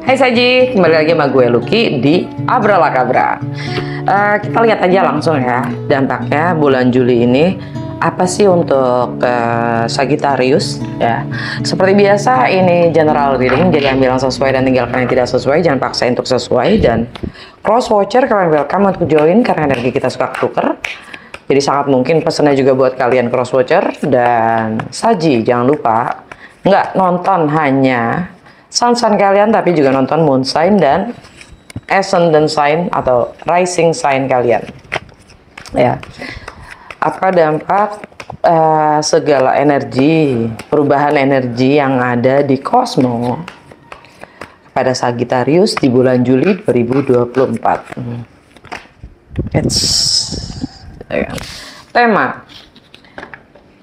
Hai Saji, kembali lagi sama gue Lucky di Abralakabra. Kita lihat aja langsung ya dampaknya bulan Juli ini apa sih untuk Sagittarius ya. Seperti biasa ini general reading, jadi ambil yang sesuai dan tinggalkan yang tidak sesuai, jangan paksa untuk sesuai. Dan cross watcher kalian welcome untuk join karena energi kita suka tuker. Jadi sangat mungkin pesannya juga buat kalian cross watcher. Dan Saji jangan lupa nggak nonton hanya sun kalian, tapi juga nonton moon sign dan ascendant sign atau rising sign kalian ya. Apa dampak segala energi, perubahan energi yang ada di kosmos pada Sagittarius di bulan Juli 2024. Tema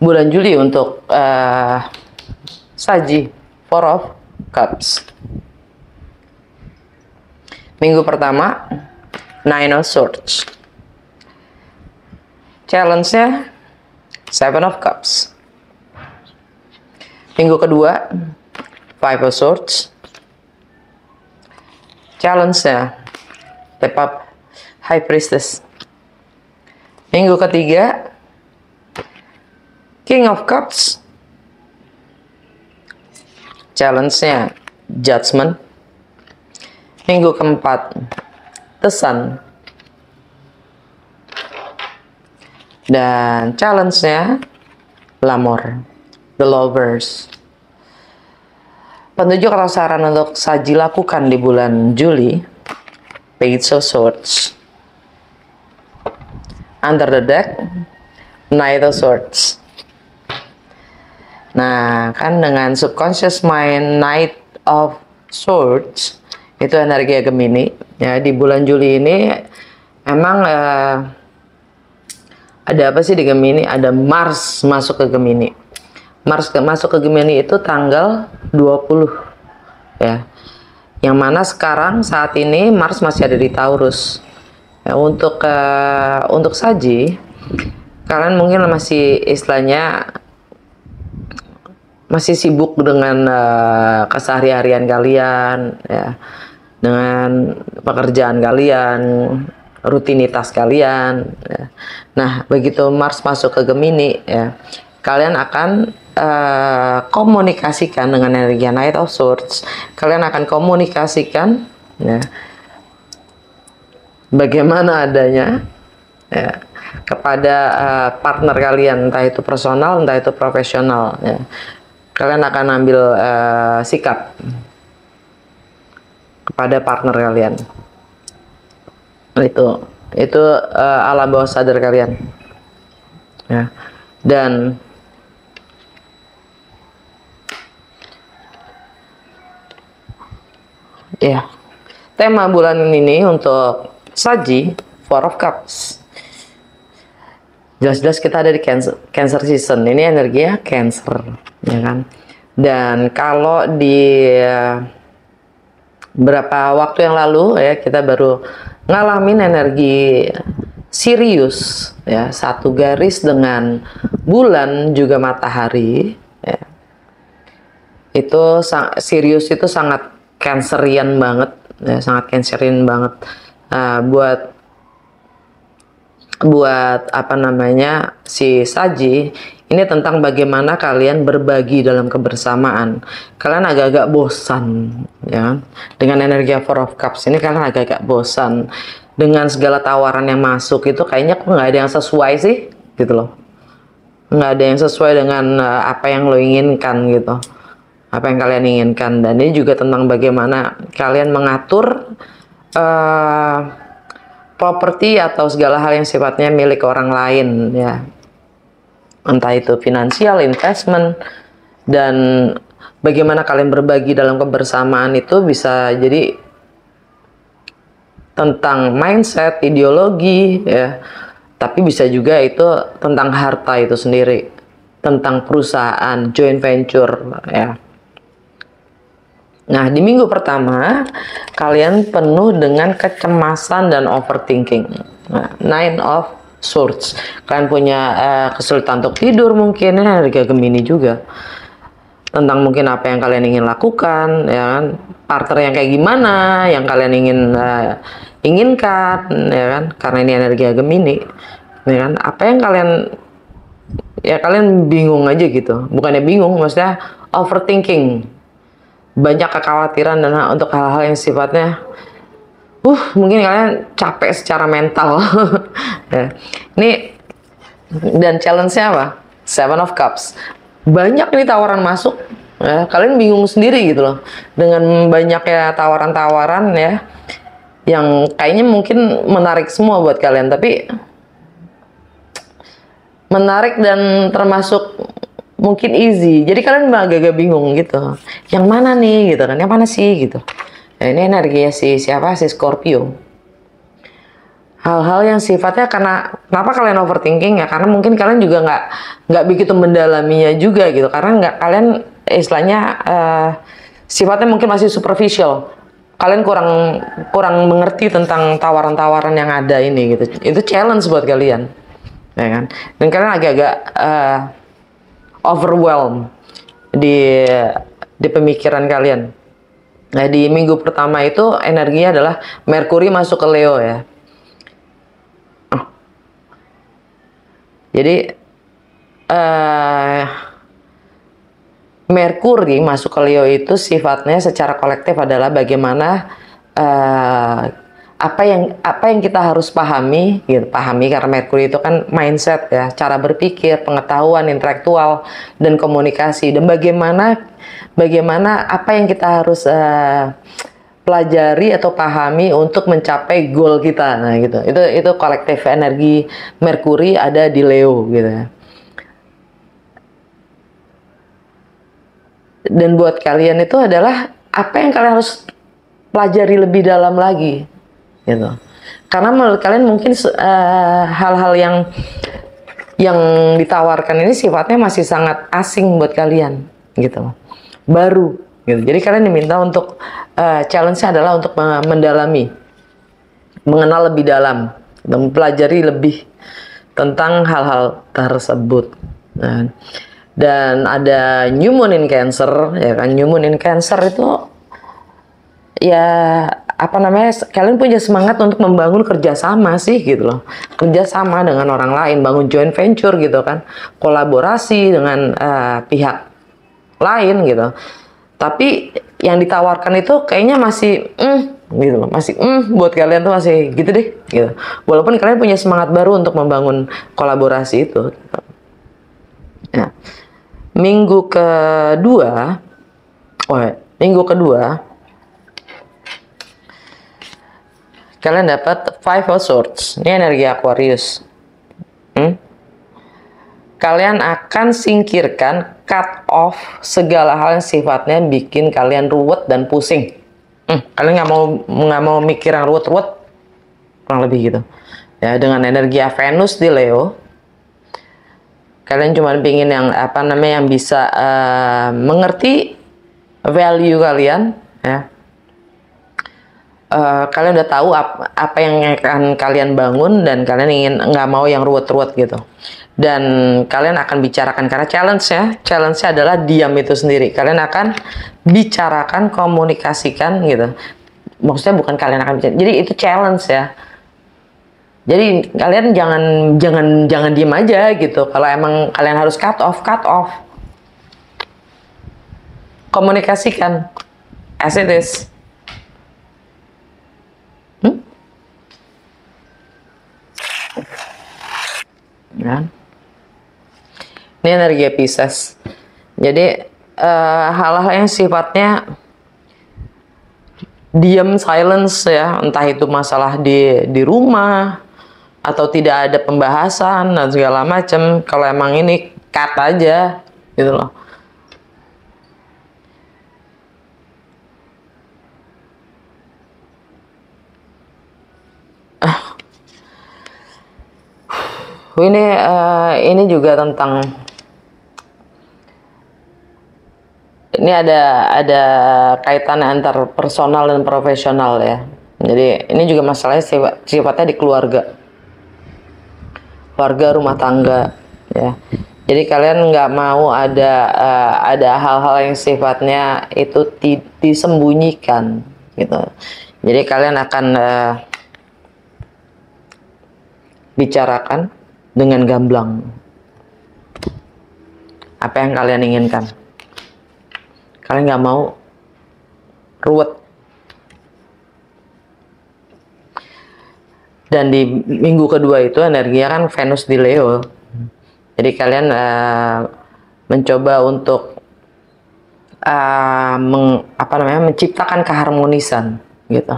bulan Juli untuk Saji, Four of Cups. Minggu pertama, Nine of Swords. Challenge-nya Seven of Cups. Minggu kedua, Five of Swords. Challenge-nya Step Up, High Priestess. Minggu ketiga, King of Cups. Challenge-nya Judgment. Minggu keempat, The Sun. Dan challenge-nya L'Amour, The Lovers. Petunjuk atau saran untuk Saji lakukan di bulan Juli, Page of Swords. Under the Deck, Knight of Swords. Nah, kan dengan subconscious mind Knight of Swords itu energi Gemini ya. Di bulan Juli ini emang ada apa sih di Gemini? Ada Mars masuk ke Gemini. Mars masuk ke Gemini itu tanggal 20 ya. Yang mana sekarang saat ini Mars masih ada di Taurus. Ya, untuk Saji, kalian mungkin masih istilahnya masih sibuk dengan kesehari-harian kalian ya, dengan pekerjaan kalian, rutinitas kalian ya. Nah, begitu Mars masuk ke Gemini ya, kalian akan komunikasikan dengan energi Knight of Swords. Kalian akan komunikasikan ya, bagaimana adanya ya, kepada partner kalian, entah itu personal, entah itu profesional ya. Kalian akan ambil sikap kepada partner kalian. Itu alam bawah sadar kalian ya. Dan ya, tema bulan ini untuk Saji, Four of Cups. Jelas-jelas kita ada di Cancer season. Ini energinya Cancer, ya kan? Dan kalau di beberapa waktu yang lalu ya, kita baru ngalamin energi Sirius ya, satu garis dengan bulan juga matahari ya. Itu Sirius itu sangat Cancerian banget ya, sangat Cancerian banget. Buat apa namanya si Saji ini tentang bagaimana kalian berbagi dalam kebersamaan. Kalian agak-agak bosan ya dengan energi Four of Cups ini. Kalian agak-agak bosan dengan segala tawaran yang masuk. Itu kayaknya kok nggak ada yang sesuai sih gitu loh, nggak ada yang sesuai dengan apa yang lo inginkan gitu, apa yang kalian inginkan. Dan ini juga tentang bagaimana kalian mengatur properti atau segala hal yang sifatnya milik orang lain ya, entah itu finansial, investment, dan bagaimana kalian berbagi dalam kebersamaan. Itu bisa jadi tentang mindset, ideologi ya, tapi bisa juga itu tentang harta itu sendiri, tentang perusahaan, joint venture ya. Nah, di minggu pertama kalian penuh dengan kecemasan dan overthinking. Nah, Nine of Swords. Kalian punya kesulitan untuk tidur mungkin, energi Gemini juga. tentang mungkin apa yang kalian ingin lakukan, ya kan, partner yang kayak gimana yang kalian inginkan, ya kan, karena ini energi Gemini, ya kan, apa yang kalian bingung aja gitu, bukannya bingung, maksudnya overthinking, banyak kekhawatiran dan untuk hal-hal yang sifatnya mungkin kalian capek secara mental. Ya. Ini dan challenge-nya apa? Seven of Cups. Banyak nih tawaran masuk, ya, kalian bingung sendiri gitu loh dengan banyaknya tawaran-tawaran ya yang kayaknya mungkin menarik semua buat kalian, tapi menarik dan termasuk mungkin easy, jadi kalian agak-agak bingung gitu, yang mana nih gitu kan, yang mana sih gitu. Nah, ini energinya si Scorpio. Hal-hal yang sifatnya kenapa kalian overthinking ya, karena mungkin kalian juga nggak begitu mendalaminya juga gitu, karena kalian istilahnya sifatnya mungkin masih superficial, kalian kurang mengerti tentang tawaran-tawaran yang ada ini gitu. Itu challenge buat kalian, ya kan, dan kalian agak-agak overwhelmed di pemikiran kalian. Nah, di minggu pertama itu energinya adalah Merkuri masuk ke Leo ya. Jadi Merkuri masuk ke Leo itu sifatnya secara kolektif adalah bagaimana apa yang kita harus pahami karena Merkuri itu kan mindset ya, cara berpikir, pengetahuan, intelektual dan komunikasi, dan bagaimana apa yang kita harus pelajari atau pahami untuk mencapai goal kita. Nah gitu, itu kolektif energi Merkuri ada di Leo gitu. Dan buat kalian itu adalah apa yang kalian harus pelajari lebih dalam lagi gitu, karena menurut kalian mungkin hal-hal yang ditawarkan ini sifatnya masih sangat asing buat kalian gitu, baru gitu. Jadi kalian diminta untuk challenge-nya adalah untuk mendalami, mengenal lebih dalam, dan mempelajari lebih tentang hal-hal tersebut. Nah, dan ada New Moon in Cancer, ya kan. New Moon in Cancer itu ya apa namanya, kalian punya semangat untuk membangun kerjasama sih gitu loh, kerjasama dengan orang lain, bangun joint venture gitu kan, kolaborasi dengan pihak lain gitu. Tapi yang ditawarkan itu kayaknya masih gitu loh, masih buat kalian tuh masih gitu deh gitu. Walaupun kalian punya semangat baru untuk membangun kolaborasi itu. Nah, minggu kedua kalian dapat Five of Swords. Ini energi Aquarius. Kalian akan singkirkan, cut off segala hal yang sifatnya bikin kalian ruwet dan pusing. Kalian nggak mau mikir yang ruwet-ruwet, kurang lebih gitu. Ya, dengan energi Venus di Leo, kalian cuma pingin yang yang bisa mengerti value kalian, ya. Kalian udah tahu apa yang akan kalian bangun, dan kalian ingin nggak mau yang ruwet-ruwet gitu. Dan kalian akan bicarakan, karena challenge-nya adalah diam itu sendiri. Kalian akan bicarakan, komunikasikan gitu. Maksudnya bukan kalian akan bicara, jadi itu challenge ya. Jadi kalian jangan diem aja gitu. Kalau emang kalian harus cut off. Komunikasikan as it is. Ya. Ini energi Pisces. Jadi hal-hal yang sifatnya diam, silence ya, entah itu masalah di rumah atau tidak ada pembahasan dan segala macam. Kalau emang ini cut aja gitu loh. Ini juga tentang, ini ada kaitan antar personal dan profesional ya. Jadi ini juga masalahnya sifatnya di keluarga, rumah tangga ya. Jadi kalian nggak mau ada hal-hal yang sifatnya itu disembunyikan gitu. Jadi kalian akan bicarakan dengan gamblang apa yang kalian inginkan. Kalian nggak mau ruwet. Dan di minggu kedua itu energinya kan Venus di Leo. Jadi kalian mencoba untuk menciptakan keharmonisan gitu.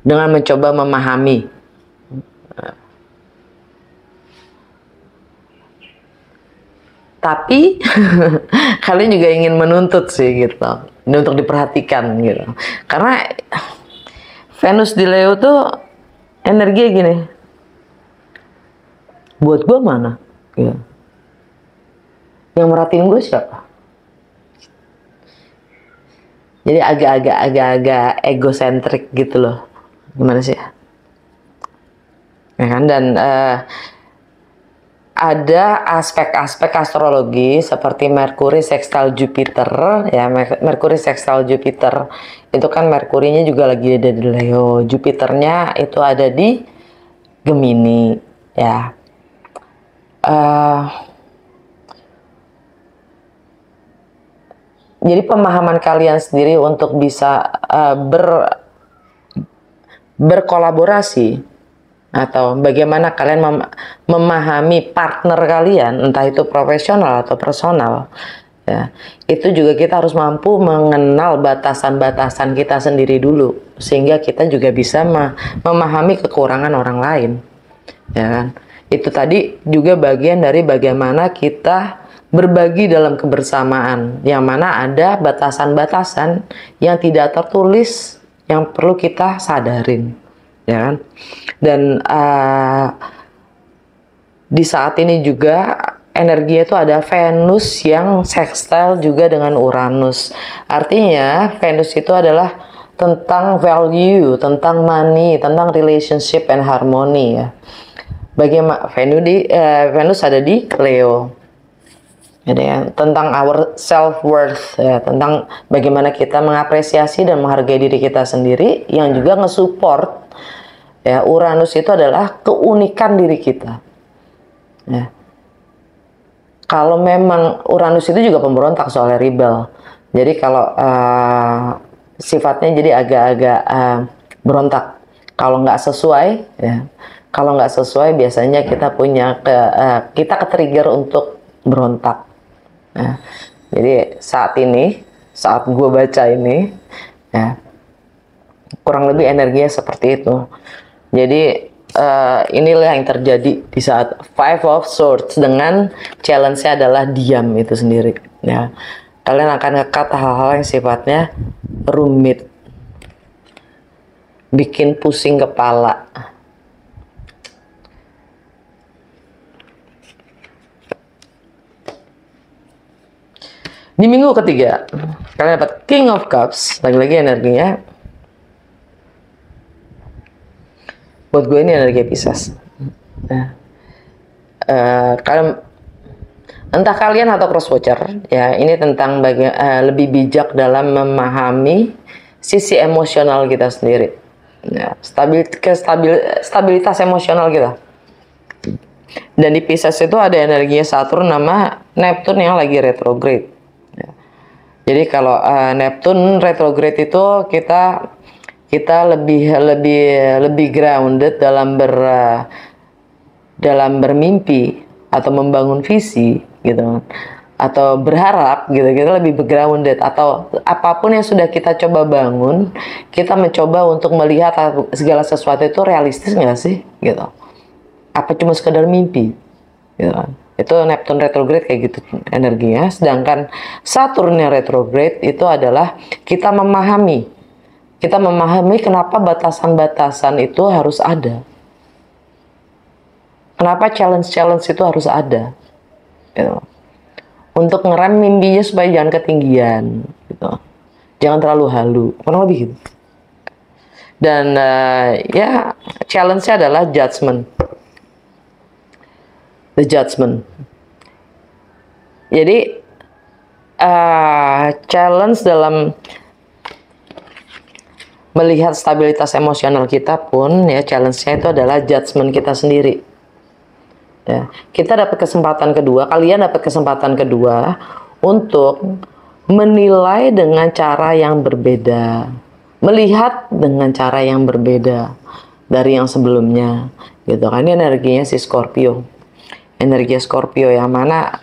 Dengan mencoba memahami. Tapi kalian juga ingin menuntut sih gitu. Ini untuk diperhatikan gitu. Karena Venus di Leo tuh energinya gini. Buat gue mana? Gitu. Yang merhatiin gue siapa? Jadi agak-agak egosentrik gitu loh. Gimana sih? Ya kan? Dan ada aspek-aspek astrologi seperti Merkuri sextile Jupiter, ya Merkuri sextile Jupiter itu kan Merkurinya juga lagi ada di Leo, Jupiternya itu ada di Gemini, ya. Jadi pemahaman kalian sendiri untuk bisa berkolaborasi atau bagaimana kalian memahami partner kalian, entah itu profesional atau personal, ya, itu juga kita harus mampu mengenal batasan-batasan kita sendiri dulu, sehingga kita juga bisa memahami kekurangan orang lain, ya kan? Itu tadi juga bagian dari bagaimana kita berbagi dalam kebersamaan, yang mana ada batasan-batasan yang tidak tertulis yang perlu kita sadarin, ya kan? Dan di saat ini juga energinya itu ada Venus yang sextile juga dengan Uranus. Artinya Venus itu adalah tentang value, tentang money, tentang relationship and harmony, ya. Bagaimana Venus ada di Leo. Jadi ya, tentang our self worth, ya, tentang bagaimana kita mengapresiasi dan menghargai diri kita sendiri, yang juga nge-support, ya. Uranus itu adalah keunikan diri kita, ya. Kalau memang Uranus itu juga pemberontak soalnya rebel, jadi kalau sifatnya jadi agak-agak berontak kalau nggak sesuai, ya. Kalau nggak sesuai biasanya kita punya kita ke-trigger untuk berontak. Nah, jadi saat gue baca ini, ya, kurang lebih energinya seperti itu. Jadi inilah yang terjadi di saat Five of Swords, dengan challenge-nya adalah diam itu sendiri, ya. Kalian akan nge-cut hal-hal yang sifatnya rumit, bikin pusing kepala. Di minggu ketiga, kalian dapat King of Cups, lagi-lagi energinya. Buat gue ini energi Pisces. Nah, kalian, entah kalian atau crosswatcher, ya, ini tentang lebih bijak dalam memahami sisi emosional kita sendiri, ya, stabilitas emosional kita. Dan di Pisces itu ada energinya Saturn nama Neptune yang lagi retrograde. Jadi kalau Neptune retrograde itu kita lebih grounded dalam bermimpi atau membangun visi gitu, atau berharap gitu. Kita lebih grounded, atau apapun yang sudah kita coba bangun, kita mencoba untuk melihat segala sesuatu itu realistis nggak sih gitu, apa cuma sekedar mimpi gitu kan. Itu Neptune retrograde kayak gitu energinya. Sedangkan Saturn yang retrograde itu adalah kita memahami kenapa batasan-batasan itu harus ada, kenapa challenge itu harus ada, gitu. Untuk ngerem mimpinya supaya jangan ketinggian, gitu. Jangan terlalu halu, kurang lebih gitu. Dan ya challenge-nya adalah judgment. the judgment. Jadi challenge dalam melihat stabilitas emosional kita pun ya, challenge-nya itu adalah judgment kita sendiri. Ya, kita dapat kesempatan kedua, kalian dapat kesempatan kedua untuk menilai dengan cara yang berbeda, melihat dengan cara yang berbeda dari yang sebelumnya, gitu kan. Ini energinya si Scorpio, energi Scorpio yang mana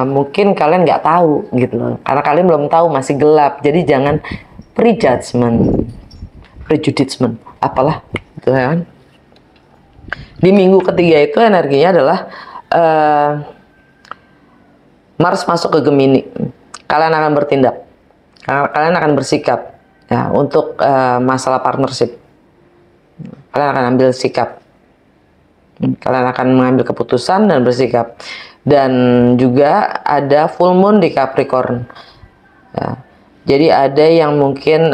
mungkin kalian nggak tahu gitu loh, karena kalian belum tahu, masih gelap. Jadi jangan prejudgment, apalah gitu kan. Di minggu ketiga itu energinya adalah Mars masuk ke Gemini. Kalian akan bertindak, kalian akan bersikap ya untuk masalah partnership. Kalian akan ambil sikap, kalian akan mengambil keputusan dan bersikap. Dan juga ada full moon di Capricorn ya. Jadi ada yang mungkin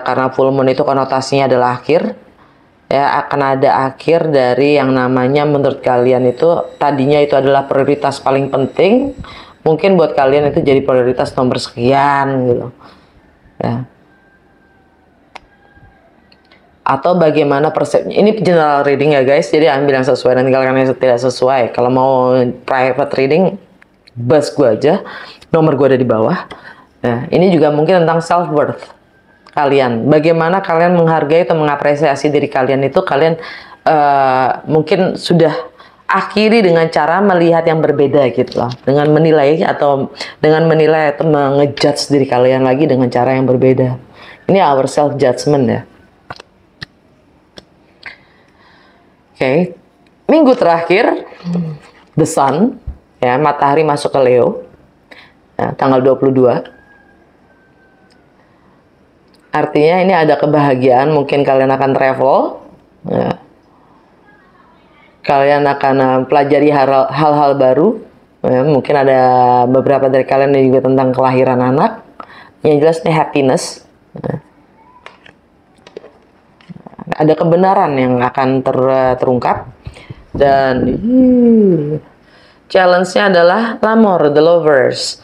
karena full moon itu konotasinya adalah akhir ya, akan ada akhir dari yang namanya menurut kalian itu tadinya itu adalah prioritas paling penting, mungkin buat kalian itu jadi prioritas nomor sekian gitu ya. Atau bagaimana persepsi, ini general reading ya guys, jadi ambil yang sesuai, dan kalau kalian tidak sesuai, kalau mau private reading bus gue aja, nomor gue ada di bawah. Nah, ini juga mungkin tentang self worth kalian, bagaimana kalian menghargai atau mengapresiasi diri kalian itu, kalian mungkin sudah akhiri dengan cara melihat yang berbeda gitu loh, dengan menilai atau mengejudge diri kalian lagi dengan cara yang berbeda. Ini our self judgment ya. Oke, minggu terakhir the sun ya, matahari masuk ke Leo ya, tanggal 22. Artinya ini ada kebahagiaan, mungkin kalian akan travel ya. Kalian akan pelajari hal-hal baru ya. Mungkin ada beberapa dari kalian yang juga tentang kelahiran anak. Yang jelas ini happiness ya. Ada kebenaran yang akan terungkap. Dan challenge-nya adalah L'Amour, the lovers.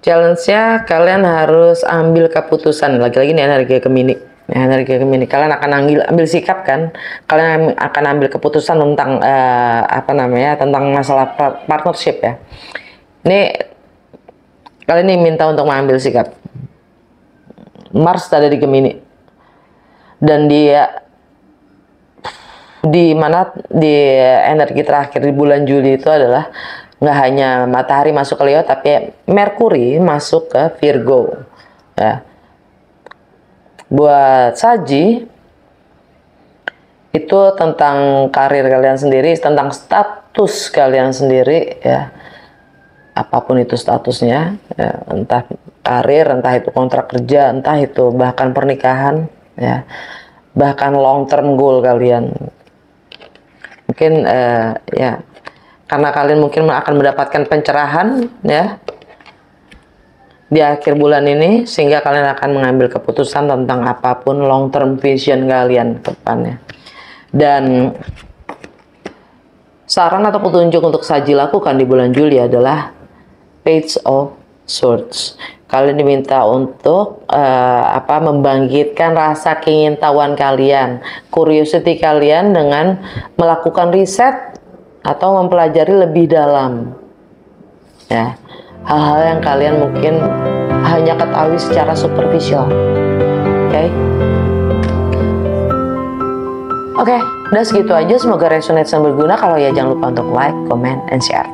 Challenge-nya kalian harus ambil keputusan. Lagi-lagi ini energi Gemini. Energi Gemini. Kalian akan ambil sikap kan. Kalian akan ambil keputusan tentang tentang masalah partnership ya. Ini kalian ini minta untuk mengambil sikap. Mars ada di Gemini. Dan dia di energi terakhir di bulan Juli itu adalah nggak hanya matahari masuk ke Leo, tapi Merkuri masuk ke Virgo ya. Buat Saji itu tentang karir kalian sendiri, tentang status kalian sendiri ya, apapun itu statusnya ya, entah karir, entah itu kontrak kerja, entah itu bahkan pernikahan ya, bahkan long term goal kalian. Mungkin ya, karena kalian mungkin akan mendapatkan pencerahan ya di akhir bulan ini, sehingga kalian akan mengambil keputusan tentang apapun long term vision kalian ke depannya. Dan saran atau petunjuk untuk Saji lakukan di bulan Juli adalah Page of Swords. Kalian diminta untuk membangkitkan rasa keingintahuan kalian, curiosity kalian dengan melakukan riset atau mempelajari lebih dalam ya, hal-hal yang kalian mungkin hanya ketahui secara superficial. Oke, udah segitu aja. Semoga resonate dan berguna. Kalau ya, jangan lupa untuk like, comment, and share.